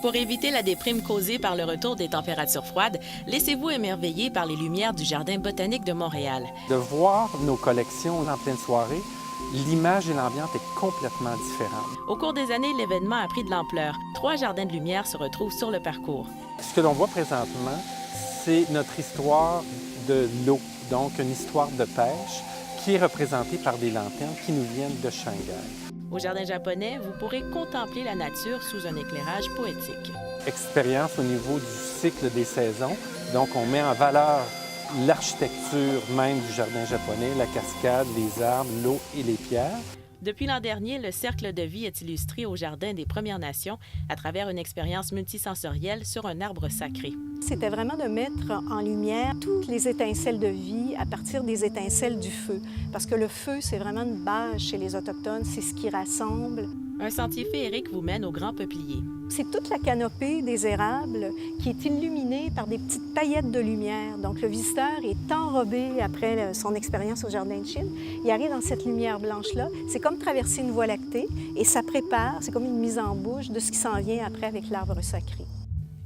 Pour éviter la déprime causée par le retour des températures froides, laissez-vous émerveiller par les lumières du Jardin botanique de Montréal. De voir nos collections en pleine soirée, l'image et l'ambiance est complètement différente. Au cours des années, l'événement a pris de l'ampleur. 3 jardins de lumière se retrouvent sur le parcours. Ce que l'on voit présentement, c'est notre histoire de l'eau, donc une histoire de pêche qui est représentée par des lanternes qui nous viennent de Shanghai. Au Jardin japonais, vous pourrez contempler la nature sous un éclairage poétique. Expérience au niveau du cycle des saisons. Donc, on met en valeur l'architecture même du jardin japonais, la cascade, les arbres, l'eau et les pierres. Depuis l'an dernier, le cercle de vie est illustré au Jardin des Premières Nations à travers une expérience multisensorielle sur un arbre sacré. C'était vraiment de mettre en lumière toutes les étincelles de vie à partir des étincelles du feu. Parce que le feu, c'est vraiment une base chez les Autochtones, c'est ce qui rassemble. Un sentier féerique vous mène au Grand Peuplier. C'est toute la canopée des érables qui est illuminée par des petites paillettes de lumière. Donc le visiteur est enrobé après son expérience au Jardin de Chine. Il arrive dans cette lumière blanche-là. C'est comme traverser une voie lactée et ça prépare, c'est comme une mise en bouche de ce qui s'en vient après avec l'arbre sacré.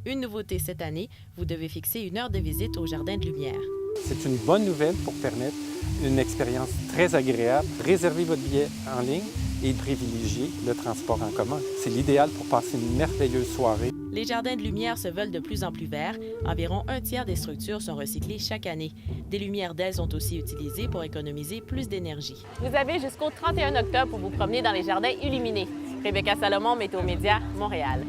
Une nouveauté cette année, vous devez fixer 1 heure de visite au Jardin de lumière. C'est une bonne nouvelle pour permettre une expérience très agréable. Réservez votre billet en ligne et privilégiez le transport en commun. C'est l'idéal pour passer une merveilleuse soirée. Les jardins de lumière se veulent de plus en plus verts. Environ 1/3 des structures sont recyclées chaque année. Des lumières d'ailes sont aussi utilisées pour économiser plus d'énergie. Vous avez jusqu'au 31 octobre pour vous promener dans les jardins illuminés. Rebecca Salomon, Météo Média, Montréal.